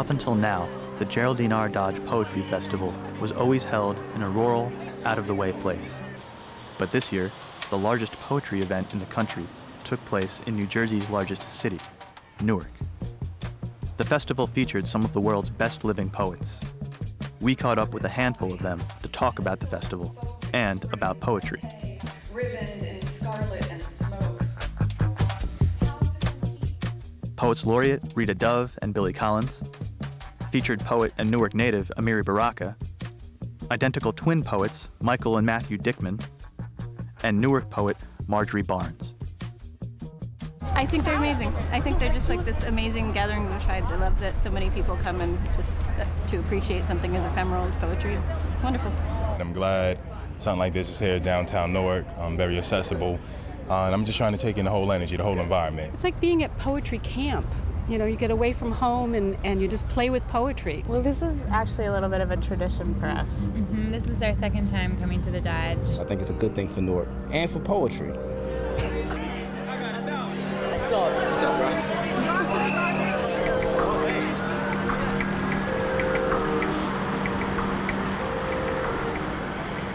Up until now, the Geraldine R. Dodge Poetry Festival was always held in a rural, out-of-the-way place. But this year, the largest poetry event in the country took place in New Jersey's largest city, Newark. The festival featured some of the world's best living poets. We caught up with a handful of them to talk about the festival and about poetry. Ribboned in scarlet and smoke. Poets Laureate Rita and Billy Collins, featured poet and Newark native Amiri Baraka, identical twin poets Michael and Matthew Dickman, and Newark poet Marjorie Barnes. I think they're amazing. I think they're just like this amazing gathering of the tribes. I love that so many people come and just to appreciate something as ephemeral as poetry. It's wonderful. I'm glad something like this is here downtown Newark, very accessible. And I'm just trying to take in the whole energy, the whole environment. It's like being at poetry camp. You know, you get away from home and you just play with poetry. Well, this is actually a little bit of a tradition for us. Mm-hmm. This is our second time coming to the Dodge. I think it's a good thing for Newark and for poetry. What's up, bro?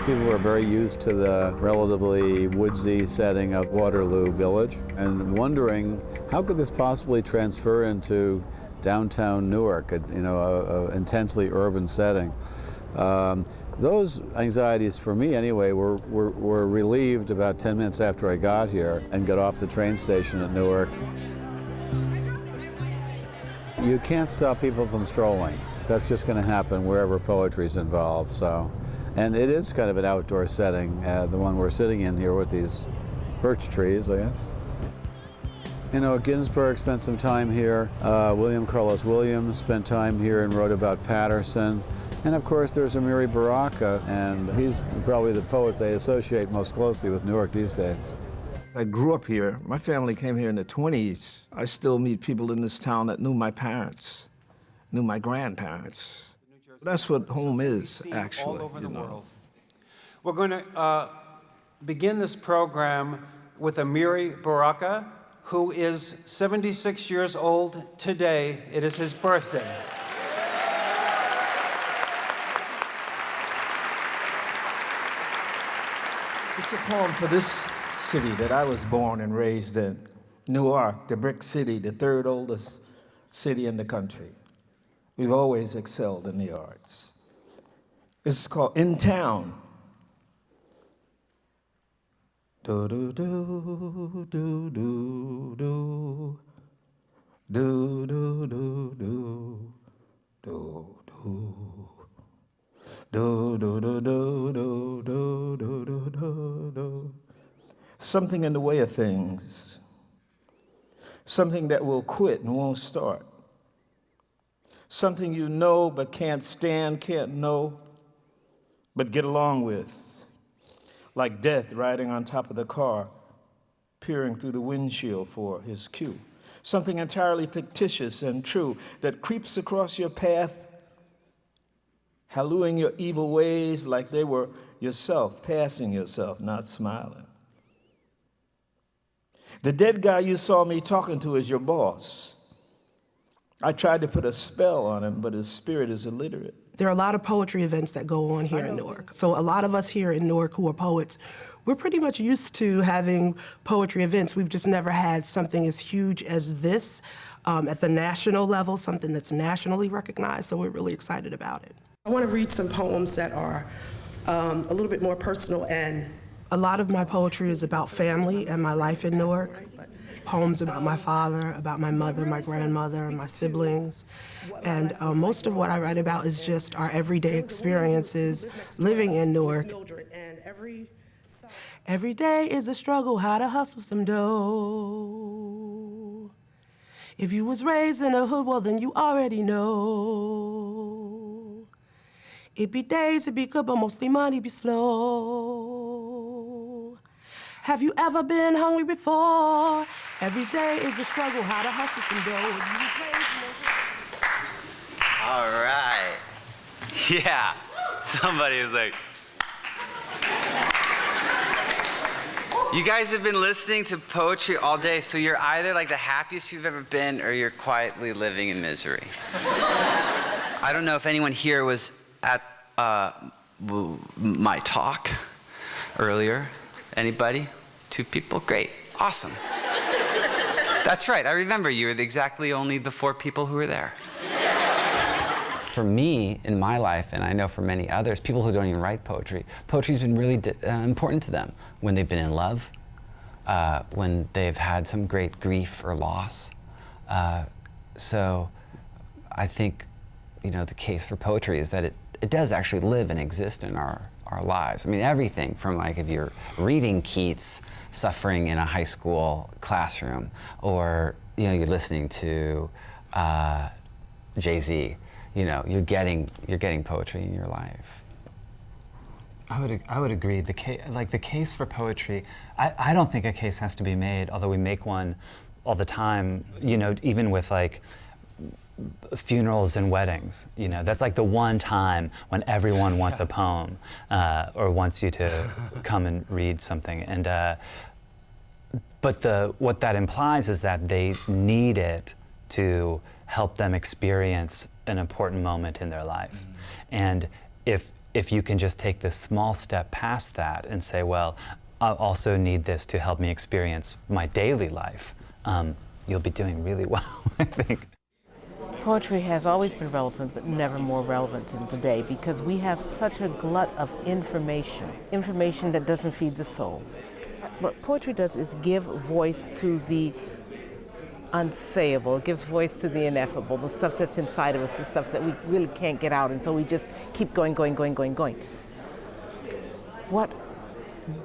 People were very used to the relatively woodsy setting of Waterloo Village and wondering how could this possibly transfer into downtown Newark, a intensely urban setting. Those anxieties, for me anyway, were relieved about 10 minutes after I got here and got off the train station at Newark. You can't stop people from strolling. That's just going to happen wherever poetry is involved. And it is kind of an outdoor setting, the one we're sitting in here with these birch trees, I guess. You know, Ginsberg spent some time here. William Carlos Williams spent time here and wrote about Patterson. And of course, there's Amiri Baraka, and he's probably the poet they associate most closely with Newark these days. I grew up here. My family came here in the 20s. I still meet people in this town that knew my parents, knew my grandparents. That's what home is, actually. All over the world. We're going to begin this program with Amiri Baraka, who is 76 years old today. It is his birthday. It's a poem for this city that I was born and raised in, Newark, the brick city, the third oldest city in the country. We've always excelled in the arts. This is called In Town. Do do do do do do do do do do do do do do do do do do do do. Something in the way of things. Something that will quit and won't start. Something you know but can't stand, can't know, but get along with. Like death riding on top of the car, peering through the windshield for his cue. Something entirely fictitious and true that creeps across your path, hallooing your evil ways like they were yourself, passing yourself, not smiling. The dead guy you saw me talking to is your boss. I tried to put a spell on him, but his spirit is illiterate. There are a lot of poetry events that go on here in Newark. So a lot of us here in Newark who are poets, we're pretty much used to having poetry events. We've just never had something as huge as this at the national level, something that's nationally recognized, so we're really excited about it. I want to read some poems that are a little bit more personal, and a lot of my poetry is about family and my life in Newark. Poems about my father, about my mother, my grandmother, and my siblings. And most of what I write about is just our everyday experiences living in Newark. Every day is a struggle, how to hustle some dough. If you was raised in a hood, well, then you already know. It be days, it be good, but mostly money be slow. Have you ever been hungry before? Every day is a struggle, how to hustle some dough. All right. Yeah. Somebody is like. You guys have been listening to poetry all day, so you're either like the happiest you've ever been or you're quietly living in misery. I don't know if anyone here was at my talk earlier. Anybody? 2 people? Great. Awesome. That's right. I remember you were exactly only the 4 people who were there. For me, in my life, and I know for many others, people who don't even write poetry, poetry's been really important to them when they've been in love, when they've had some great grief or loss. So I think, you know, the case for poetry is that it does actually live and exist in our lives. I mean, everything from, like, if you're reading Keats suffering in a high school classroom, or, you know, you're listening to Jay-Z, you know, you're getting poetry in your life. I would agree. The case for poetry, I don't think a case has to be made, although we make one all the time, you know, even with like funerals and weddings, you know, that's like the one time when everyone wants a poem or wants you to come and read something. And but what that implies is that they need it to help them experience an important moment in their life. And if you can just take this small step past that and say, well, I also need this to help me experience my daily life, you'll be doing really well, I think. Poetry has always been relevant, but never more relevant than today, because we have such a glut of information that doesn't feed the soul. What poetry does is give voice to the unsayable. It gives voice to the ineffable, the stuff that's inside of us, the stuff that we really can't get out, and so we just keep going. What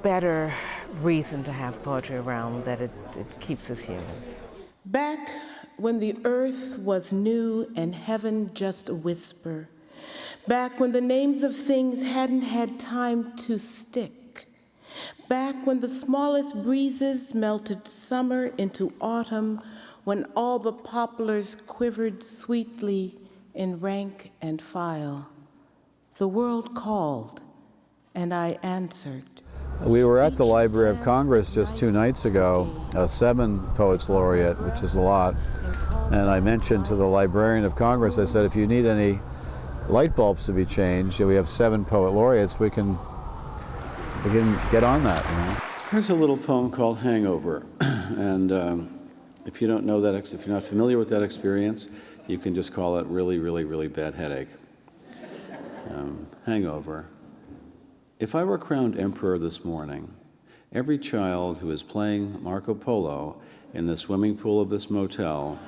better reason to have poetry around that it keeps us human? Back when the earth was new and heaven just a whisper, back when the names of things hadn't had time to stick, back when the smallest breezes melted summer into autumn, when all the poplars quivered sweetly in rank and file, the world called, and I answered. We were at the Library of Congress just 2 nights ago, 7 poets laureate, which is a lot. And I mentioned to the Librarian of Congress, I said, if you need any light bulbs to be changed, we have 7 poet laureates, we can get on that. You know? Here's a little poem called Hangover. And if you don't know that, if you're not familiar with that experience, you can just call it really, really, really bad headache. Hangover. If I were crowned emperor this morning, every child who is playing Marco Polo in the swimming pool of this motel,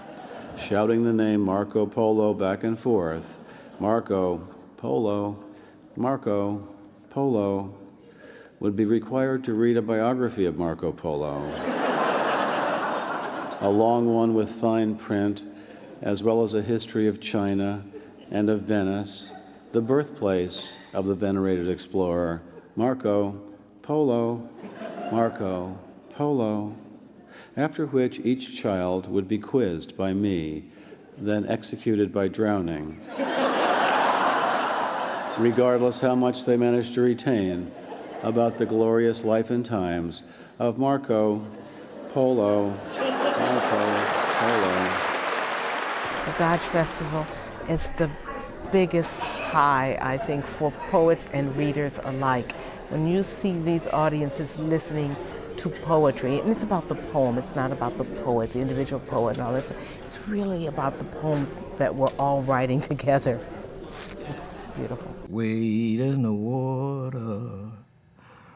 shouting the name Marco Polo back and forth, Marco Polo, Marco Polo, would be required to read a biography of Marco Polo. A long one with fine print, as well as a history of China and of Venice, the birthplace of the venerated explorer, Marco Polo, Marco Polo, after which each child would be quizzed by me, then executed by drowning, regardless how much they managed to retain about the glorious life and times of Marco Polo, Marco Polo. The Dodge Festival is the biggest high, I think, for poets and readers alike. When you see these audiences listening to poetry, and it's about the poem, it's not about the poet, the individual poet and all this, it's really about the poem that we're all writing together. It's beautiful. Wade in the water,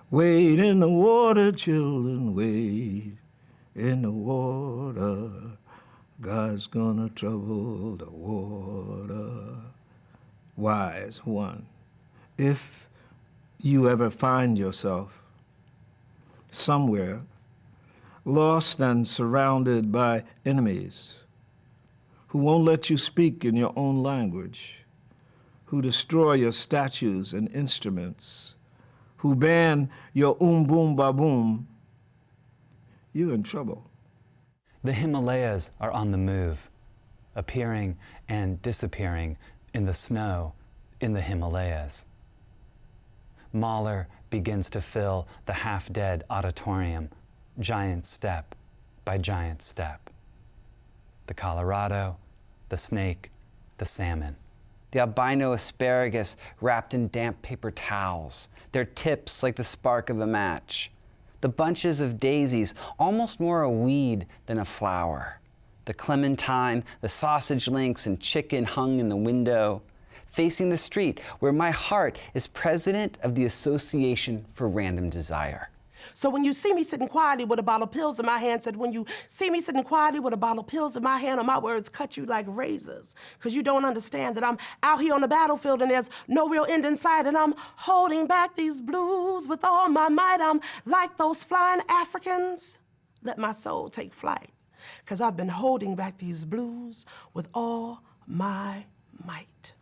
wade in the water, children, wade in the water. God's gonna trouble the water. Wise one, if you ever find yourself somewhere lost and surrounded by enemies who won't let you speak in your own language, who destroy your statues and instruments, who ban your boom ba boom, you're in trouble. The Himalayas are on the move, appearing and disappearing in the snow in the Himalayas. Mahler begins to fill the half-dead auditorium, giant step by giant step. The Colorado, the snake, the salmon. The albino asparagus wrapped in damp paper towels, their tips like the spark of a match. The bunches of daisies, almost more a weed than a flower. The clementine, the sausage links and chicken hung in the window, facing the street where my heart is president of the Association for Random Desire. So when you see me sitting quietly with a bottle of pills in my hand, said when you see me sitting quietly with a bottle of pills in my hand, and my words cut you like razors, because you don't understand that I'm out here on the battlefield and there's no real end in sight, and I'm holding back these blues with all my might. I'm like those flying Africans. Let my soul take flight, because I've been holding back these blues with all my might.